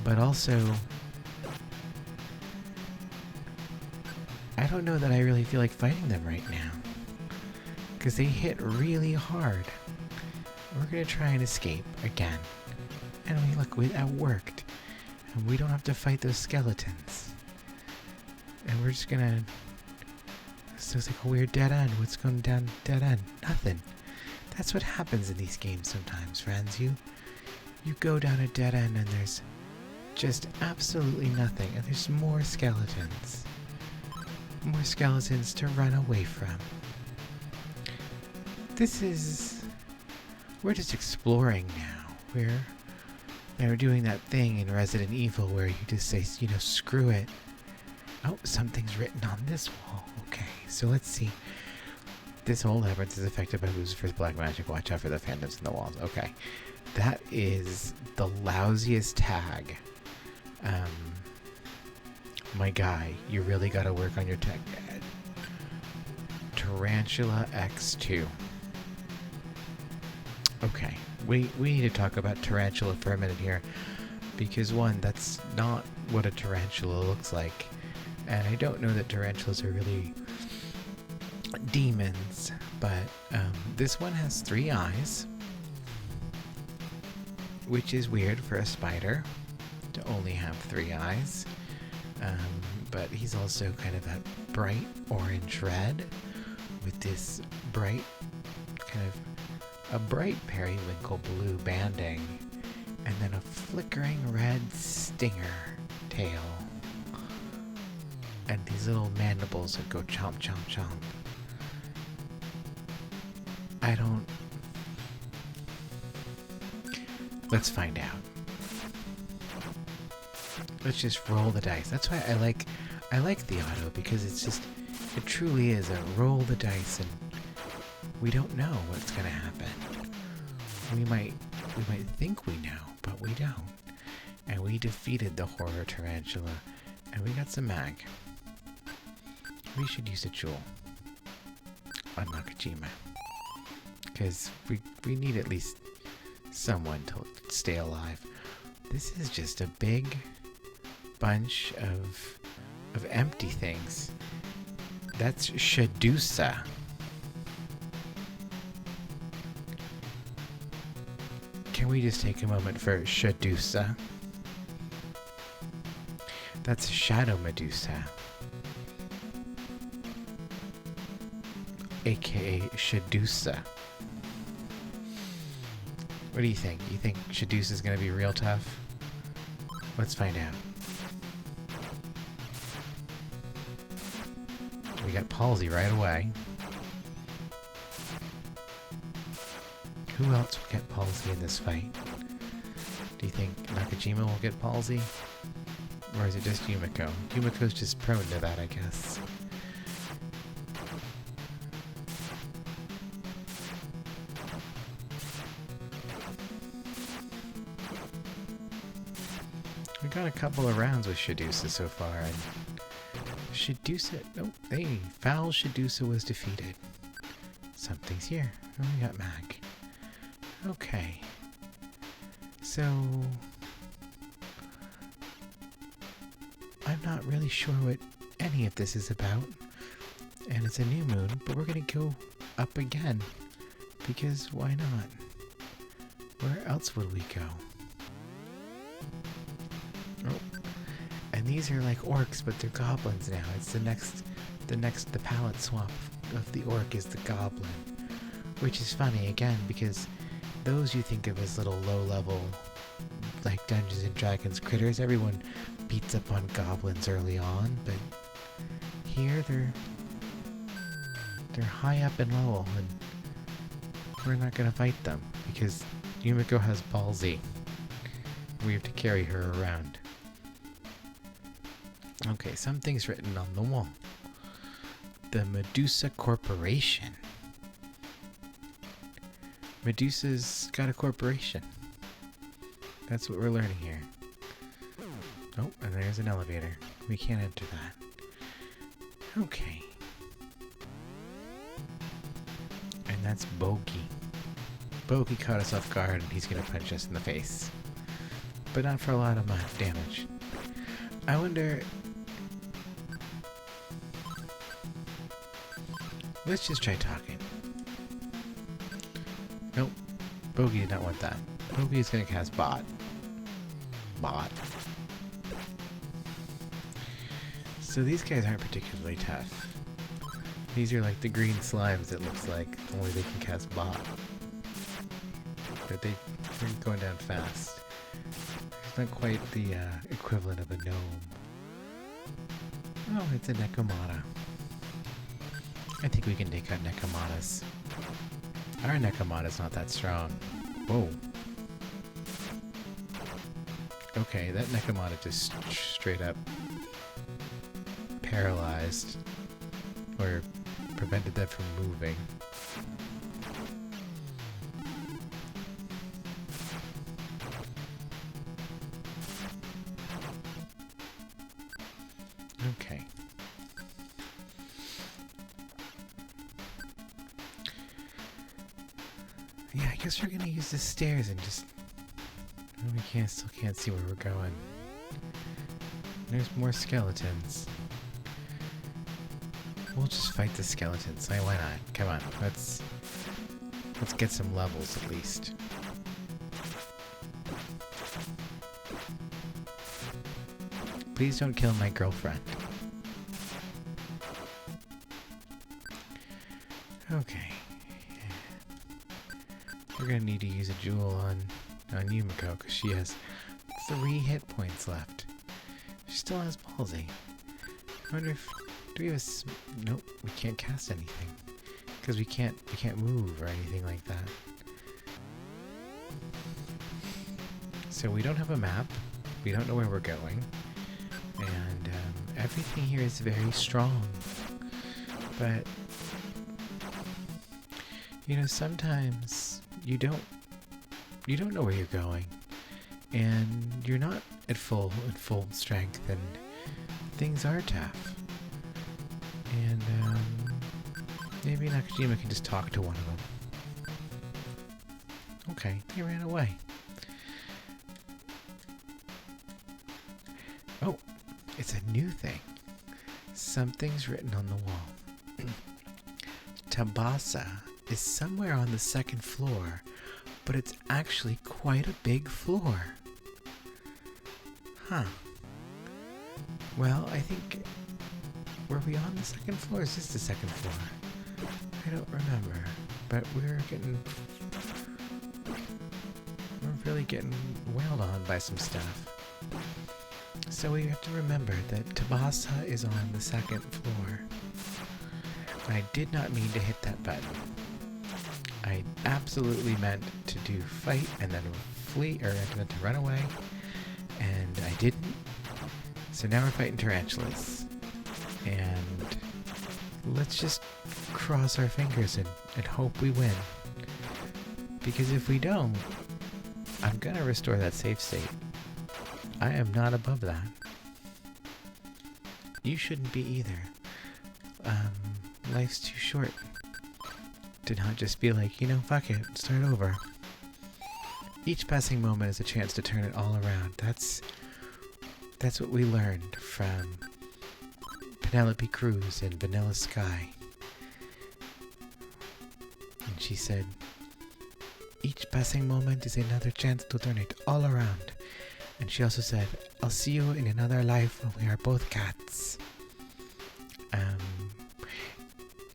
But also, I don't know that I really feel like fighting them right now. Because they hit really hard. We're gonna try and escape again. And look, that worked. And we don't have to fight those skeletons. And we're just gonna... This looks like a weird dead end. What's going down dead end? Nothing. That's what happens in these games sometimes, friends. You go down a dead end and there's just absolutely nothing. And there's more skeletons. More skeletons to run away from. We're just exploring now. We're doing that thing in Resident Evil where you just say, screw it. Oh, something's written on this wall. Okay, so let's see. This whole labyrinth is affected by Lucifer's black magic. Watch out for the phantoms in the walls. Okay, that is the lousiest tag. My guy, you really got to work on your tech. Tarantula X2. Okay, we need to talk about tarantula for a minute here, because 1, that's not what a tarantula looks like, and I don't know that tarantulas are really demons, but this one has 3 eyes, which is weird for a spider to only have 3 eyes, but he's also kind of that bright orange red with this bright a bright periwinkle blue banding, and then a flickering red stinger tail, and these little mandibles that go chomp chomp chomp. Let's find out. Let's just roll the dice. That's why I like the auto, because it truly is a roll the dice, and we don't know what's gonna happen. We might think we know, but we don't. And we defeated the horror tarantula, and we got some mag. We should use a jewel on Nakajima. Because we need at least someone to stay alive. This is just a big bunch of empty things. That's Shadusa. Can we just take a moment for Shadusa? That's Shadow Medusa, aka Shadusa. What do you think? You think Shadusa is gonna be real tough? Let's find out. We got Palsy right away. Who else will get Palsy in this fight? Do you think Nakajima will get Palsy? Or is it just Yumiko? Yumiko's just prone to that, I guess. We got a couple of rounds with Shadusa so far, and Shadusa... Oh, hey, Foul Shadusa was defeated. Something's here. Oh, we got Mag. Okay. So... I'm not really sure what any of this is about. And it's a new moon, but we're gonna go up again. Because why not? Where else would we go? Oh. And these are like orcs, but they're goblins now. It's the palette swap of the orc is the goblin. Which is funny, again, because those you think of as little low-level, like Dungeons and Dragons critters, everyone beats up on goblins early on, but here they're high up in level, and we're not gonna fight them, because Yumiko has Palsy. We have to carry her around. Okay, something's written on the wall. The Medusa Corporation. Medusa's got a corporation. That's what we're learning here. Oh, and there's an elevator. We can't enter that. Okay. And that's Bogey. Bogey caught us off guard and he's gonna punch us in the face. But not for a lot of damage. I wonder... Let's just try talking. Nope. Bogey did not want that. Bogey is gonna cast Bot. Bot. So these guys aren't particularly tough. These are like the green slimes, it looks like, only they can cast Bot. But they're going down fast. It's not quite the equivalent of a gnome. Oh, it's a Nekomata. I think we can take out Nekomatas. Our Nekomata's not that strong. Whoa. Okay, that Nekomata just straight up paralyzed or prevented them from moving. Okay. Yeah, I guess we're gonna use the stairs and just... We still can't see where we're going. There's more skeletons. We'll just fight the skeletons. Why not? Come on, let's get some levels at least. Please don't kill my girlfriend. Okay. We're gonna need to use a jewel on Yumiko because she has 3 hit points left. She still has Palsy. I wonder if do we have nope, we can't cast anything because we can't move or anything like that. So we don't have a map. We don't know where we're going, and everything here is very strong. But you know, sometimes you don't know where you're going, and you're not at full strength, and things are tough. Maybe Nakajima can just talk to one of them. Okay, they ran away. Oh, it's a new thing. Something's written on the wall. Tabasa is somewhere on the second floor, but it's actually quite a big floor. Huh. Well, I think... Were we on the second floor? Or is this the second floor? I don't remember. But we're really getting wailed on by some stuff. So we have to remember that Tabasa is on the second floor. I did not mean to hit that button. I absolutely meant to do fight and then flee, or I meant to run away, and I didn't. So now we're fighting tarantulas. And let's just cross our fingers and hope we win. Because if we don't, I'm gonna restore that safe state. I am not above that. You shouldn't be either. Life's too short to not just be like, you know, fuck it, start over. Each passing moment is a chance to turn it all around. That's what we learned from Penelope Cruz in Vanilla Sky. And she said, each passing moment is another chance to turn it all around. And she also said, I'll see you in another life when we are both cats.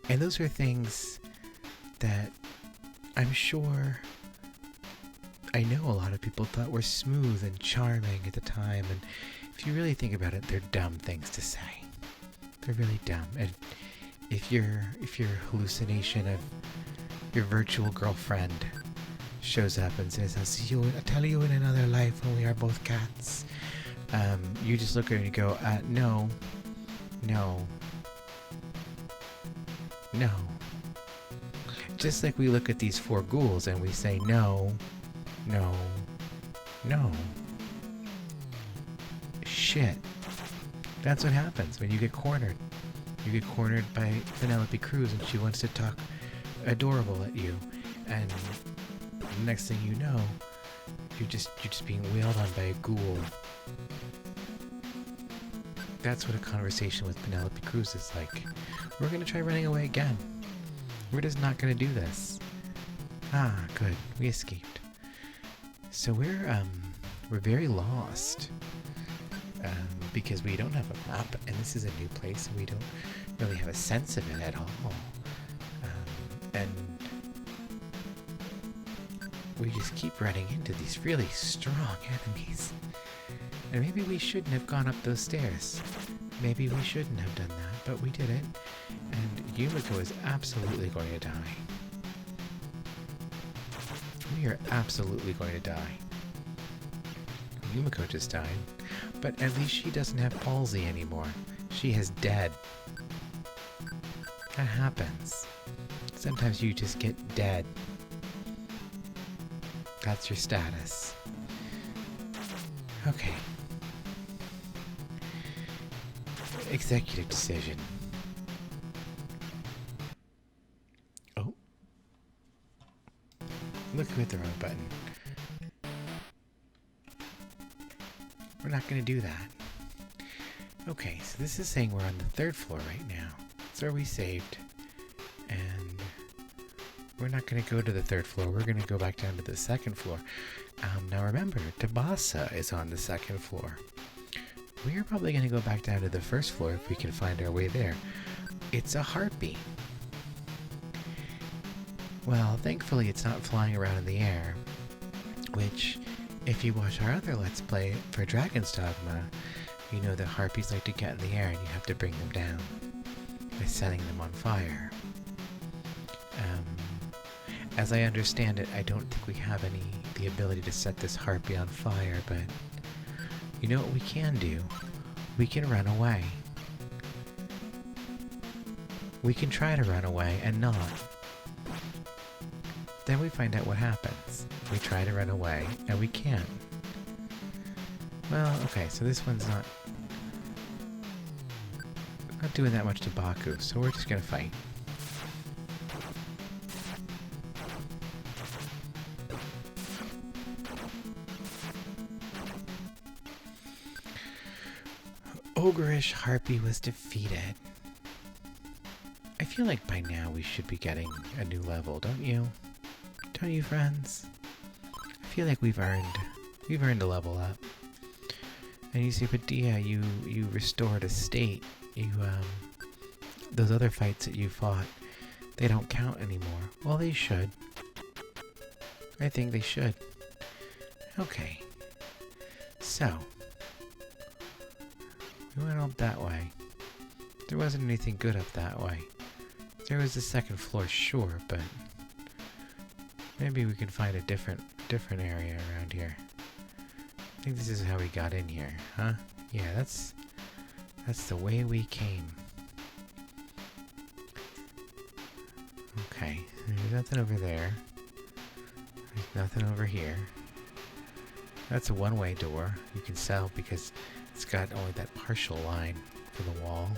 And those are things that I'm sure I know a lot of people thought were smooth and charming at the time. And if you really think about it, they're dumb things to say. They're really dumb. And if your hallucination of your virtual girlfriend shows up and says, I'll tell you in another life when we are both cats. You just look at her and you go, no. Just like we look at these four ghouls and we say, no. Shit. That's what happens when you get cornered. You get cornered by Penelope Cruz and she wants to talk adorable at you. And the next thing you know, you're just being wailed on by a ghoul. That's what a conversation with Penelope Cruz is like. We're gonna try running away again. We're just not gonna do this. Ah, good. We escaped. So we're very lost. Because we don't have a map, and this is a new place, and we don't really have a sense of it at all. And we just keep running into these really strong enemies. And maybe we shouldn't have gone up those stairs. Maybe we shouldn't have done that, but we did it. And Yumiko is absolutely going to die. We are absolutely going to die. Yumiko just died. But at least she doesn't have palsy anymore. She is dead. That happens. Sometimes you just get dead. That's your status. Okay. Executive decision. Oh. Look who hit the wrong button. We're not going to do that. Okay, so this is saying we're on the third floor right now. That's where we saved. And we're not going to go to the third floor. We're going to go back down to the second floor. Now remember, Tabasa is on the second floor. We're probably going to go back down to the first floor if we can find our way there. It's a harpy. Well, thankfully it's not flying around in the air, which, if you watch our other Let's Play for Dragon's Dogma, you know that harpies like to get in the air and you have to bring them down by setting them on fire. As I understand it, I don't think we have the ability to set this harpy on fire, but you know what we can do? We can run away. We can try to run away and not. Then we find out what happens. We try to run away, and we can't. Well, okay, so this one's not doing that much to Baku, so we're just gonna fight. ogreish harpy was defeated. I feel like by now we should be getting a new level, don't you? Don't you, friends? I feel like we've earned a level up. And you say, but Dia, you restored a state. Those other fights that you fought, they don't count anymore. Well, they should. I think they should. Okay. So, we went up that way. There wasn't anything good up that way. There was the second floor, sure, but maybe we can find a different area around here. I think this is how we got in here, huh? Yeah, that's the way we came. Okay, there's nothing over there. There's nothing over here. That's a one-way door. You can sell because it's got only that partial line for the wall.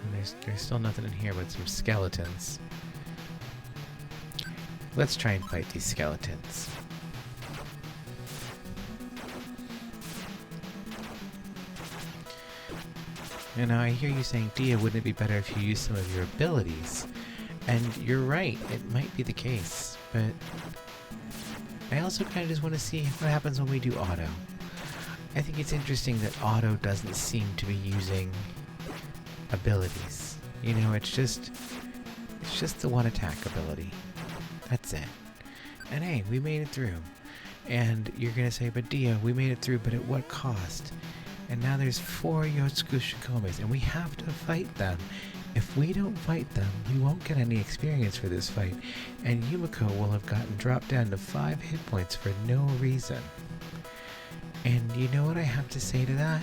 And there's still nothing in here but some skeletons. Let's try and fight these skeletons. And now I hear you saying, Dia, wouldn't it be better if you used some of your abilities? And you're right, it might be the case, but I also kind of just want to see what happens when we do auto. I think it's interesting that auto doesn't seem to be using abilities. You know, it's just the one attack ability. That's it. And hey, we made it through. And you're gonna say, but Dia, we made it through, but at what cost? And now there's 4 Yotsukushikomes, and we have to fight them. If we don't fight them, we won't get any experience for this fight, and Yumiko will have gotten dropped down to 5 hit points for no reason. And you know what I have to say to that?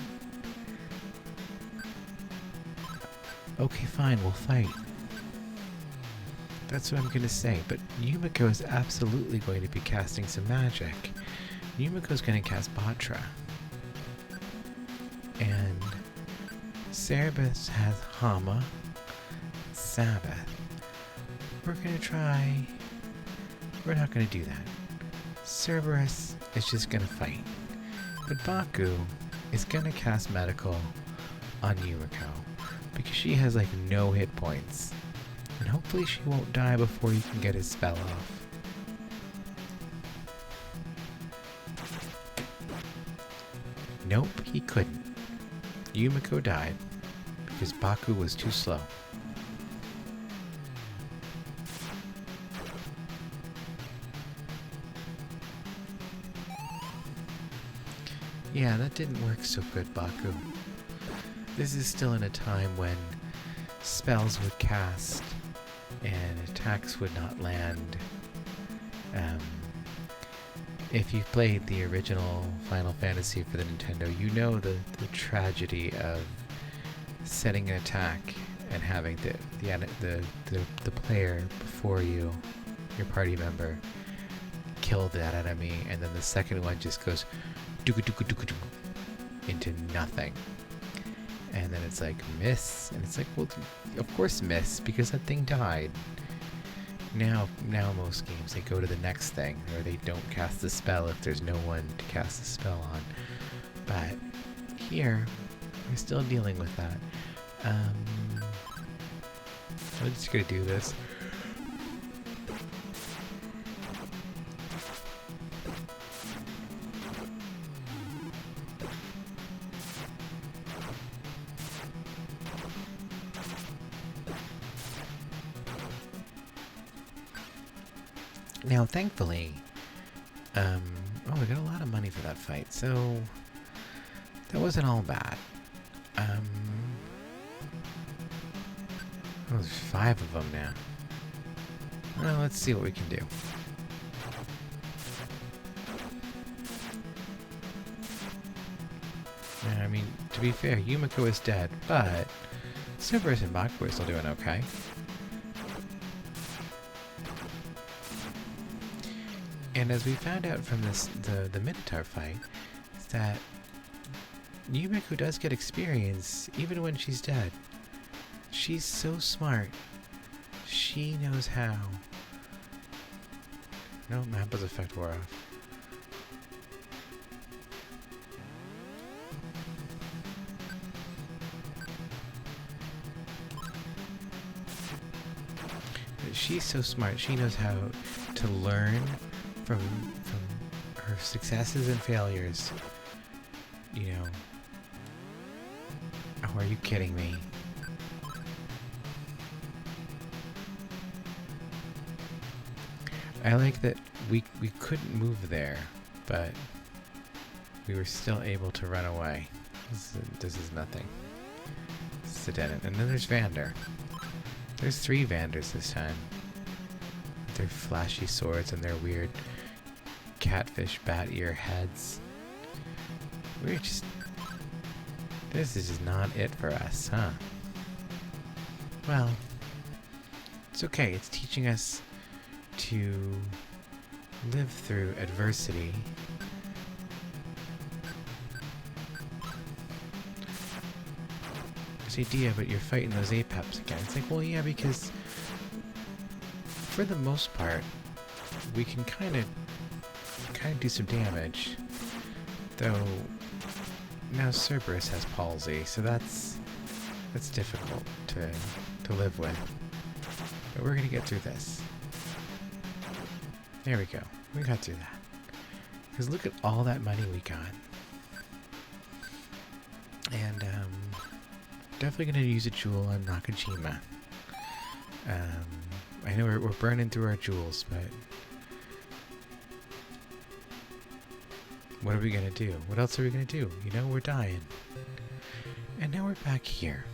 Okay, fine, we'll fight. That's what I'm gonna say, but Yumiko is absolutely going to be casting some magic. Yumiko's gonna cast Batra. And Cerebus has Hama, Sabbath. We're not gonna do that. Cerberus is just gonna fight. But Baku is gonna cast Medical on Yumiko because she has like no hit points. And hopefully she won't die before you can get his spell off. Nope, he couldn't. Yumiko died because Baku was too slow. Yeah, that didn't work so good, Baku. This is still in a time when spells would cast and attacks would not land. If you've played the original Final Fantasy for the Nintendo, you know the tragedy of setting an attack and having the player before you, your party member, kill that enemy, and then the second one just goes into nothing. And then it's like, miss, and it's like, well, of course miss, because that thing died. Now most games, they go to the next thing, or they don't cast the spell if there's no one to cast the spell on. But here, we're still dealing with that. I'm just gonna do this. Now, thankfully, we got a lot of money for that fight, so that wasn't all bad. There's 5 of them now. Well, let's see what we can do. I mean, to be fair, Yumiko is dead, but Cerberus and Baku are still doing okay. And as we found out from the Minotaur fight, is that Yumiko does get experience even when she's dead. She's so smart. She knows how. No, Mappa's effect wore off. she's so smart. She knows how to learn from her successes and failures. You know. Oh, are you kidding me? I like that we couldn't move there, but we were still able to run away. This is nothing. This is a dead end. And then there's Vander. There's 3 Vanders this time. With their flashy swords and their weird catfish bat ear heads. We're just... This is just not it for us, huh? Well, it's okay. It's teaching us to live through adversity. This idea, but you're fighting those Apeps again. It's like, well, yeah, because for the most part, we can kind of do some damage. Though now Cerberus has palsy, so that's difficult to live with. But we're gonna get through this. There we go. We got through that. Because look at all that money we got. And definitely gonna use a jewel on Nakajima. I know we're burning through our jewels, but what are we gonna do? What else are we gonna do? You know, we're dying. And now we're back here.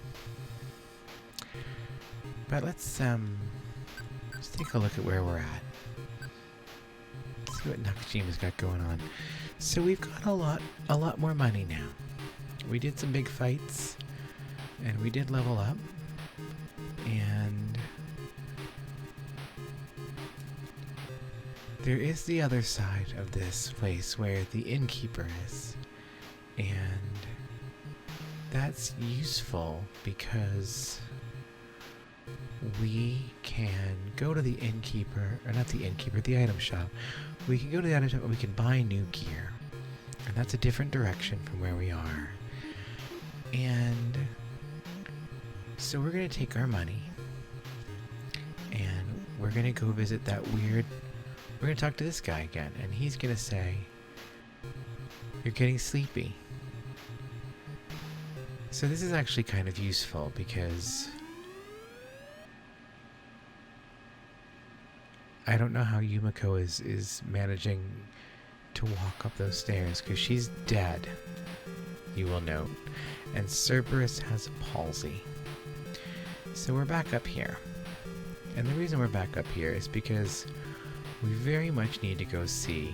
But let's take a look at where we're at. See what Nakajima's got going on. So we've got a lot more money now. We did some big fights, and we did level up, and there is the other side of this place where the innkeeper is, and that's useful because we can go to the innkeeper, or not the innkeeper, the item shop. We can go to the item shop and we can buy new gear, and that's a different direction from where we are. And so we're going to take our money and we're going to go visit that weird... We're going to talk to this guy again, and he's going to say, "You're getting sleepy." So this is actually kind of useful because I don't know how Yumiko is managing to walk up those stairs because she's dead, you will note. And Cerberus has palsy. So we're back up here. And the reason we're back up here is because we very much need to go see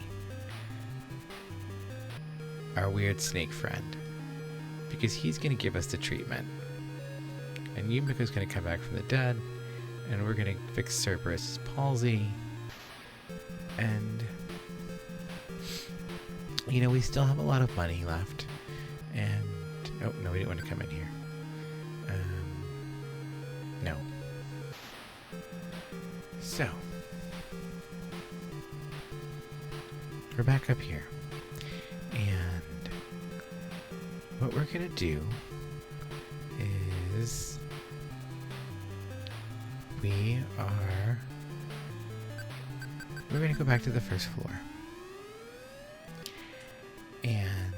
our weird snake friend. Because he's going to give us the treatment. And Yumiko's going to come back from the dead. And we're going to fix Cerberus' palsy. And, you know, we still have a lot of money left. And, oh, no, we didn't want to come in here. No. So, we're back up here. And what we're going to do is we're going to go back to the first floor. And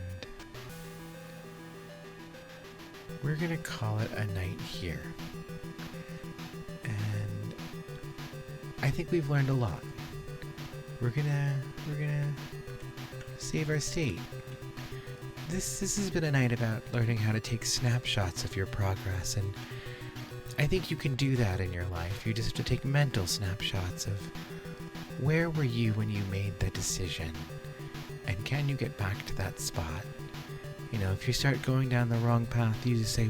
we're going to call it a night here. And I think we've learned a lot. We're gonna save our state. This has been a night about learning how to take snapshots of your progress, and I think you can do that in your life. You just have to take mental snapshots of where were you when you made the decision, and can you get back to that spot? You know, if you start going down the wrong path, you just say,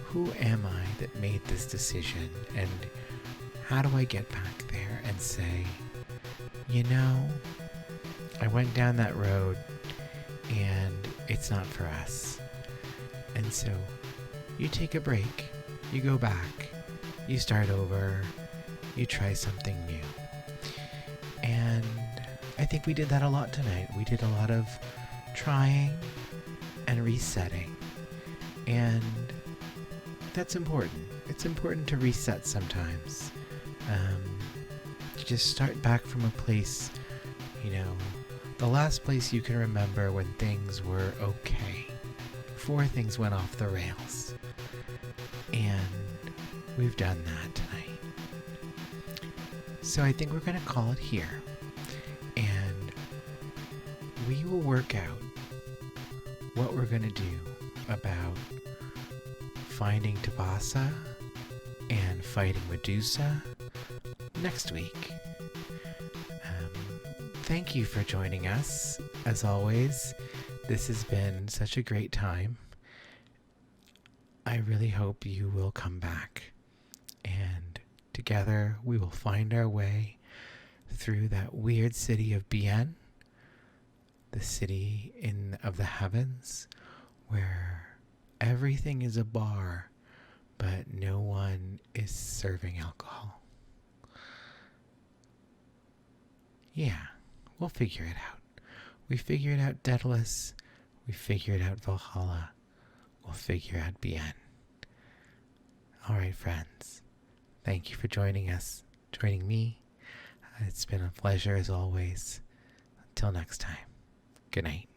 who am I that made this decision, and how do I get back there and say, you know, I went down that road and it's not for us. And so you take a break, you go back, you start over, you try something new. And I think we did that a lot tonight. We did a lot of trying and resetting. And that's important. It's important to reset sometimes. To just start back from a place, the last place you can remember when things were okay, before things went off the rails. And we've done that tonight. So I think we're going to call it here. And we will work out what we're going to do about finding Tabasa and fighting Medusa next week. Thank you for joining us. As always, this has been such a great time. I really hope you will come back, and together we will find our way through that weird city of Bien, the city of the heavens, where everything is a bar, but no one is serving alcohol. Yeah, we'll figure it out. We figured out Daedalus. We figured out Valhalla. We'll figure out Bien. All right, friends. Thank you for joining me. It's been a pleasure as always. Until next time. Good night.